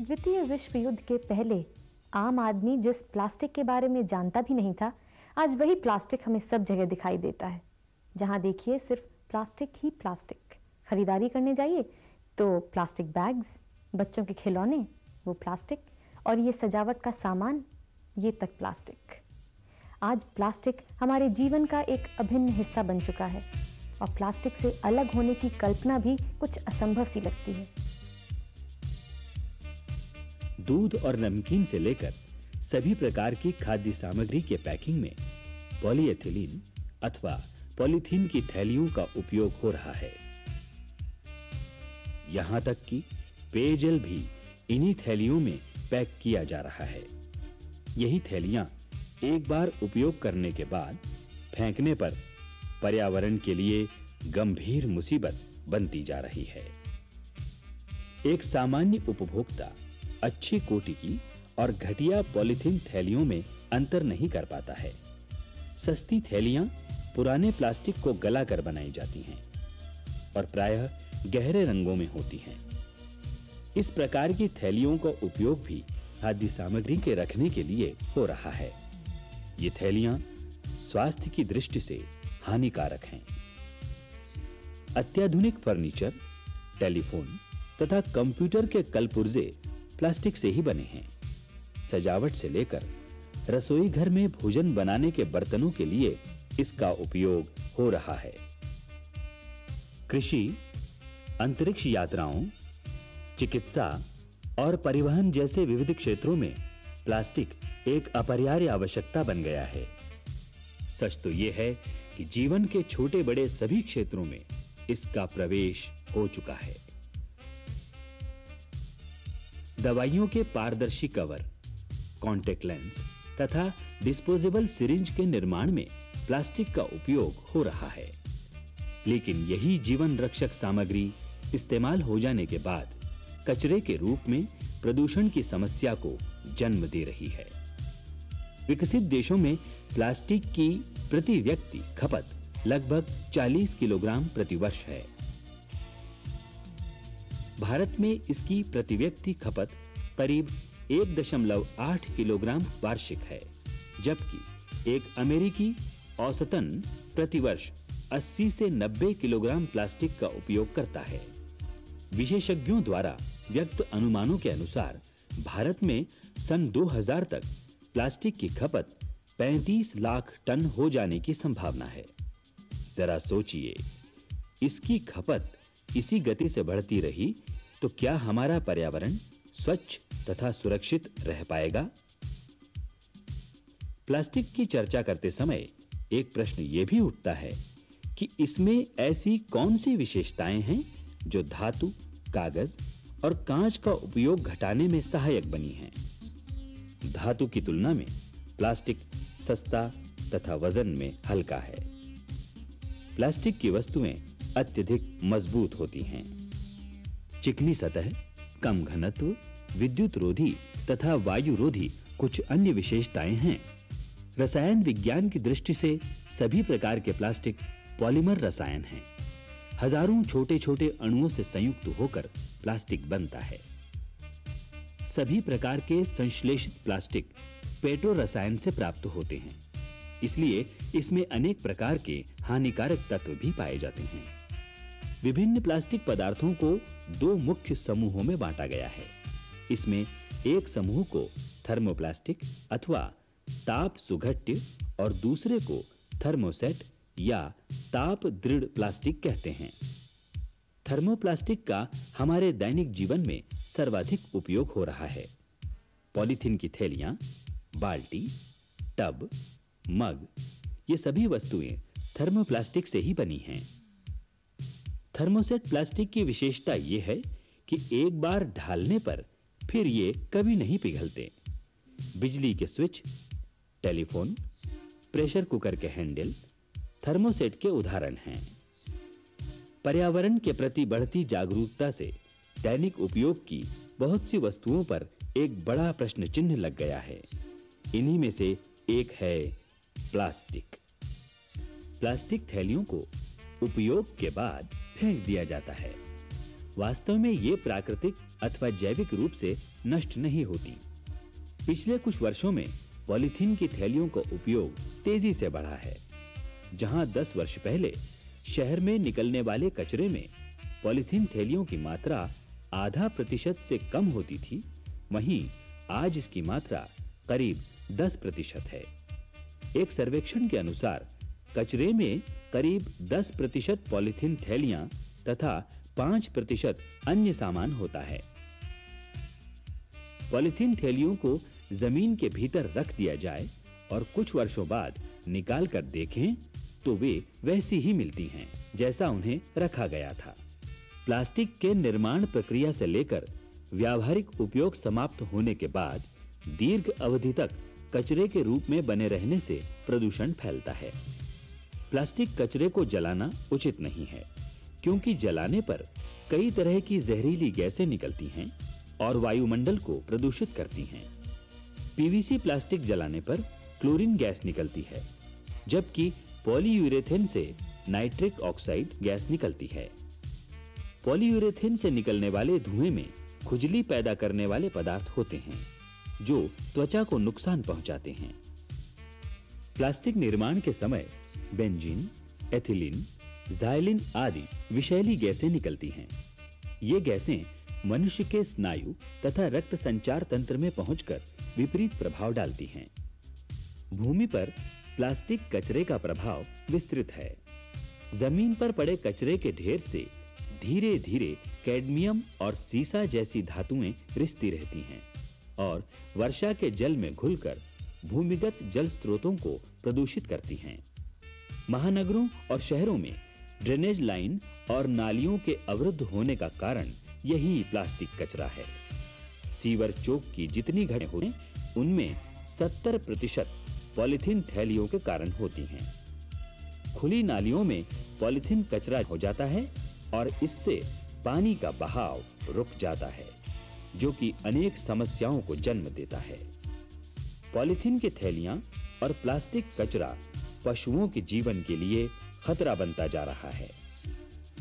द्वितीय विश्व युद्ध के पहले आम आदमी जिस प्लास्टिक के बारे में जानता भी नहीं था, आज वही प्लास्टिक हमें सब जगह दिखाई देता है। जहां देखिए सिर्फ प्लास्टिक ही प्लास्टिक। खरीदारी करने जाइए तो प्लास्टिक बैग्स, बच्चों के खिलौने वो प्लास्टिक, और ये सजावट का सामान ये तक प्लास्टिक। आज प्लास्टिक हमारे जीवन का एक अभिन्न हिस्सा बन चुका है और प्लास्टिक से अलग होने की कल्पना भी कुछ असंभव सी लगती है। दूध और नमकीन से लेकर सभी प्रकार की खाद्य सामग्री के पैकिंग में पॉलीएथिलीन अथवा पॉलीथीन की थैलियों का उपयोग हो रहा है। यहां तक कि पेयजल भी इन्हीं थैलियों में पैक किया जा रहा है। यही थैलियां एक बार उपयोग करने के बाद फेंकने पर पर्यावरण के लिए गंभीर मुसीबत बनती जा रही है। एक सामान्य उपभोक्ता अच्छी कोटि की और घटिया पॉलीथीन थैलियों में अंतर नहीं कर पाता है। सस्ती थैलियां पुराने प्लास्टिक को गलाकर बनाई जाती हैं और प्रायः गहरे रंगों में होती हैं। इस प्रकार की थैलियों का उपयोग भी खाद्य सामग्री के रखने के लिए हो रहा है। ये थैलियां स्वास्थ्य की दृष्टि से हानिकारक हैं। अत्याधुनिक फर्नीचर, टेलीफोन तथा कंप्यूटर के कलपुर्जे प्लास्टिक से ही बने हैं। सजावट से लेकर रसोई घर में भोजन बनाने के बर्तनों के लिए इसका उपयोग हो रहा है। कृषि, अंतरिक्ष यात्राओं, चिकित्सा और परिवहन जैसे विविध क्षेत्रों में प्लास्टिक एक अपरिहार्य आवश्यकता बन गया है। सच तो यह है कि जीवन के छोटे बड़े सभी क्षेत्रों में इसका प्रवेश हो चुका है। दवाइयों के पारदर्शी कवर, कॉन्टैक्ट लेंस तथा डिस्पोजेबल सिरिंज के निर्माण में प्लास्टिक का उपयोग हो रहा है। लेकिन यही जीवन रक्षक सामग्री इस्तेमाल हो जाने के बाद कचरे के रूप में प्रदूषण की समस्या को जन्म दे रही है। विकसित देशों में प्लास्टिक की प्रति व्यक्ति खपत लगभग 40 किलोग्राम प्रति वर्ष है। भारत में इसकी प्रति व्यक्ति खपत करीब 1.8 किलोग्राम वार्षिक है, जबकि एक अमेरिकी औसतन प्रतिवर्ष 80 से 90 किलोग्राम प्लास्टिक का उपयोग करता है। विशेषज्ञों द्वारा व्यक्त अनुमानों के अनुसार भारत में सन 2000 तक प्लास्टिक की खपत 35 लाख टन हो जाने की संभावना है। जरा सोचिए, इसकी खपत इसी गति से बढ़ती रही तो क्या हमारा पर्यावरण स्वच्छ तथा सुरक्षित रह पाएगा? प्लास्टिक की चर्चा करते समय एक प्रश्न यह भी उठता है कि इसमें ऐसी कौन सी विशेषताएं हैं जो धातु, कागज और कांच का उपयोग घटाने में सहायक बनी हैं। धातु की तुलना में प्लास्टिक सस्ता तथा वजन में हल्का है। प्लास्टिक की वस्तुएं अत्यधिक मजबूत होती हैं। चिकनी सतह, कम घनत्व, विद्युत रोधी तथा वायु रोधी कुछ अन्य विशेषताएं हैं। रसायन विज्ञान की दृष्टि से सभी प्रकार के प्लास्टिक पॉलीमर रसायन हैं। हजारों छोटे-छोटे अणुओं से संयुक्त होकर प्लास्टिक बनता है। सभी प्रकार के संश्लेषित प्लास्टिक पेट्रो रसायन से प्राप्त होते हैं, इसलिए इसमें अनेक प्रकार के हानिकारक तत्व भी पाए जाते हैं। विभिन्न प्लास्टिक पदार्थों को दो मुख्य समूहों में बांटा गया है। इसमें एक समूह को थर्मोप्लास्टिक अथवा ताप सुघट्य और दूसरे को थर्मोसेट या ताप दृढ़ प्लास्टिक कहते हैं। थर्मोप्लास्टिक का हमारे दैनिक जीवन में सर्वाधिक उपयोग हो रहा है। पॉलीथीन की थैलियां, बाल्टी, टब, मग, ये सभी वस्तुएं थर्मोप्लास्टिक से ही बनी हैं। थर्मोसेट प्लास्टिक की विशेषता यह है कि एक बार ढालने पर फिर ये कभी नहीं पिघलते। बिजली के स्विच, टेलीफोन, प्रेशर कुकर के हैंडल थर्मोसेट के उदाहरण हैं। पर्यावरण के प्रति बढ़ती जागरूकता से दैनिक उपयोग की बहुत सी वस्तुओं पर एक बड़ा प्रश्न चिन्ह लग गया है। इन्हीं में से एक है प्लास्टिक। प्लास्टिक थैलियों को उपयोग के बाद फेंक दिया जाता है। वास्तव में ये प्राकृतिक अथवा जैविक रूप से नष्ट नहीं होती। पिछले कुछ वर्षों में पॉलीथीन की थैलियों का उपयोग तेजी से बढ़ा है। जहां 10 वर्ष पहले शहर में निकलने वाले कचरे में पॉलीथीन थैलियों की मात्रा आधा प्रतिशत से कम होती थी, वहीं आज इसकी मात्रा करीब 10% है। एक सर्वेक्षण के अनुसार कचरे में करीब 10% पॉलीथीन थैलियां तथा 5% अन्य सामान होता है। पॉलीथीन थैलियों को जमीन के भीतर रख दिया जाए और कुछ वर्षों बाद निकाल कर देखें तो वे वैसी ही मिलती हैं जैसा उन्हें रखा गया था। प्लास्टिक के निर्माण प्रक्रिया से लेकर व्यावहारिक उपयोग समाप्त होने के बाद दीर्घ अवधि तक कचरे के रूप में बने रहने से प्रदूषण फैलता है। प्लास्टिक कचरे को जलाना उचित नहीं है, क्योंकि जलाने पर कई तरह की जहरीली गैसें निकलती हैं और वायुमंडल को प्रदूषित करती हैं। पीवीसी प्लास्टिक जलाने पर क्लोरीन गैस निकलती है, जबकि पॉलीयूरेथेन से नाइट्रिक ऑक्साइड गैस निकलती है। पॉलीयूरेथेन से निकलने वाले धुएं में खुजली पैदा करने वाले पदार्थ होते हैं, जो त्वचा को नुकसान पहुंचाते हैं। प्लास्टिक निर्माण के समय बेंजीन, एथिलीन, ज़ाइलिन आदि विषैली गैसें निकलती हैं। ये गैसें मनुष्य के स्नायु तथा रक्त संचार तंत्र में पहुंचकर विपरीत प्रभाव डालती हैं। भूमि पर प्लास्टिक कचरे का प्रभाव विस्तृत है। जमीन पर पड़े कचरे के ढेर से धीरे-धीरे कैडमियम और सीसा जैसी धातुएं रिसती रहती हैं और वर्षा के जल में घुलकर भूमिगत जल स्रोतों को प्रदूषित करती हैं। महानगरों और शहरों में ड्रेनेज लाइन और नालियों के अवरुद्ध होने का कारण यही प्लास्टिक कचरा है। सीवर चौक की जितनी घटनाएं होती हैं, उनमें 70% पॉलीथीन थैलियों के कारण होती हैं। खुली नालियों में पॉलीथीन कचरा हो जाता है और इससे पानी का बहाव रुक जाता है, जो कि अनेक समस्याओं को जन्म देता है। पॉलीथीन की थैलियां और प्लास्टिक कचरा पशुओं के जीवन के लिए खतरा बनता जा रहा है।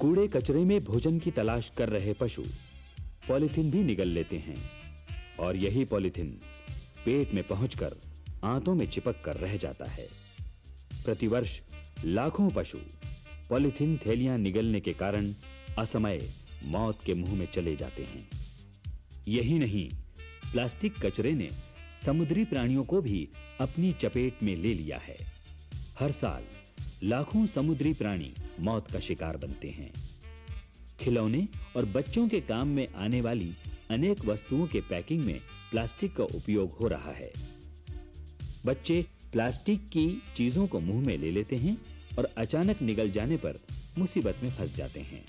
कूड़े कचरे में भोजन की तलाश कर रहे पशु पॉलीथीन भी निगल लेते हैं और यही पॉलीथीन पेट में पहुंचकर आंतों में चिपक कर रह जाता है। प्रतिवर्ष लाखों पशु पॉलीथीन थैलियां निगलने के कारण असमय मौत के मुंह में चले जाते हैं। यही नहीं, प्लास्टिक कचरे ने समुद्री प्राणियों को भी अपनी चपेट में ले लिया है। हर साल लाखों समुद्री प्राणी मौत का शिकार बनते हैं। खिलौने और बच्चों के काम में आने वाली अनेक वस्तुओं के पैकिंग में प्लास्टिक का उपयोग हो रहा है। बच्चे प्लास्टिक की चीजों को मुंह में ले लेते हैं और अचानक निगल जाने पर मुसीबत में फंस जाते हैं।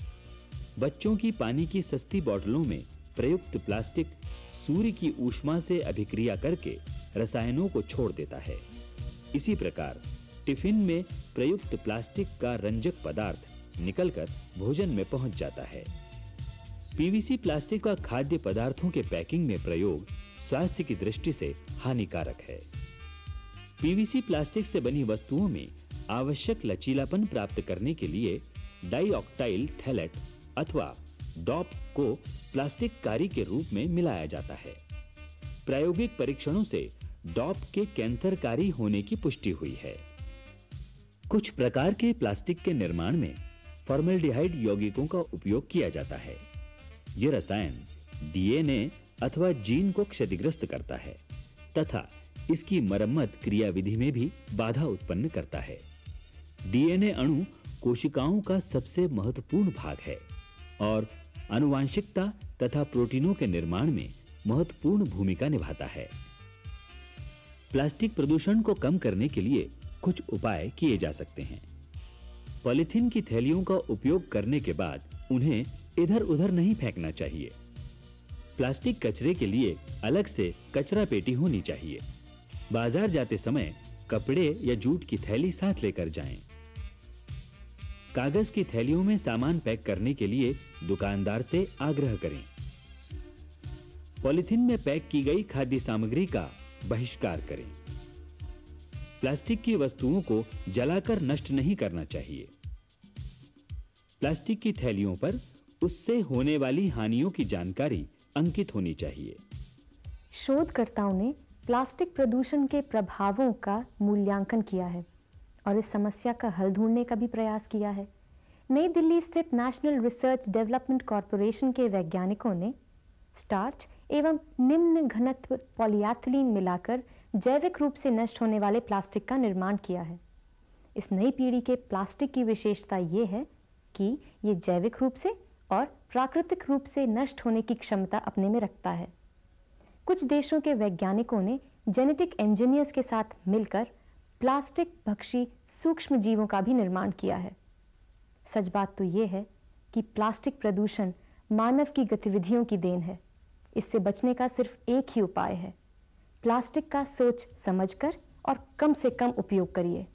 बच्चों की पानी की सस्ती बोतलों में प्रयुक्त प्लास्टिक सूर्य की ऊष्मा से अभिक्रिया करके रसायनों को छोड़ देता है। इसी प्रकार टिफिन में प्रयुक्त प्लास्टिक का रंजक पदार्थ निकलकर भोजन में पहुंच जाता है। पीवीसी प्लास्टिक का खाद्य पदार्थों के पैकिंग में प्रयोग स्वास्थ्य की दृष्टि से हानिकारक है। पीवीसी प्लास्टिक से बनी वस्तुओं में आवश्यक लचीलापन प्राप्त करने के लिए डाइऑक्टाइल थैलेट अथवा डॉप को प्लास्टिक कारी के रूप में मिलाया जाता है। प्रायोगिक परीक्षणों से डॉप के कैंसरकारी होने की पुष्टि हुई है। कुछ प्रकार के प्लास्टिक के निर्माण में फॉर्मल्डिहाइड यौगिकों का उपयोग किया जाता है। यह रसायन डीएनए अथवा जीन को क्षतिग्रस्त करता है तथा इसकी मरम्मत क्रियाविधि में भी बाधा उत्पन्न करता है। डीएनए अणु कोशिकाओं का सबसे महत्वपूर्ण भाग है और आनुवांशिकता तथा प्रोटीनों के निर्माण में महत्वपूर्ण भूमिका निभाता है। प्लास्टिक प्रदूषण को कम करने के लिए कुछ उपाय किए जा सकते हैं। पॉलीथीन की थैलियों का उपयोग करने के बाद उन्हें इधर-उधर नहीं फेंकना चाहिए। प्लास्टिक कचरे के लिए अलग से कचरा पेटी होनी चाहिए। बाजार जाते समय कपड़े या जूट की थैली साथ लेकर जाएं। कागज की थैलियों में सामान पैक करने के लिए दुकानदार से आग्रह करें। पॉलीथीन में पैक की गई खाद्य सामग्री का बहिष्कार करें। प्लास्टिक की वस्तुओं को जलाकर नष्ट नहीं करना चाहिए। प्लास्टिक की थैलियों पर उससे होने वाली हानियों की जानकारी अंकित होनी चाहिए। शोधकर्ताओं ने प्लास्टिक प्रदूषण के प्रभावों का मूल्यांकन किया है और इस समस्या का हल ढूंढने का भी प्रयास किया है। नई दिल्ली स्थित नेशनल रिसर्च डेवलपमेंट कॉरपोरेशन के वैज्ञानिकों ने स्टार्च एवं निम्न घनत्व पॉलीएथिलीन मिलाकर जैविक रूप से नष्ट होने वाले प्लास्टिक का निर्माण किया है। इस नई पीढ़ी के प्लास्टिक की विशेषता ये है कि ये जैविक रूप से और प्राकृतिक रूप से नष्ट होने की क्षमता अपने में रखता है। कुछ देशों के वैज्ञानिकों ने जेनेटिक इंजीनियर्स के साथ मिलकर प्लास्टिक भक्षी सूक्ष्म जीवों का भी निर्माण किया है। सच बात तो ये है कि प्लास्टिक प्रदूषण मानव की गतिविधियों की देन है। इससे बचने का सिर्फ एक ही उपाय है, प्लास्टिक का सोच समझकर और कम से कम उपयोग करिए।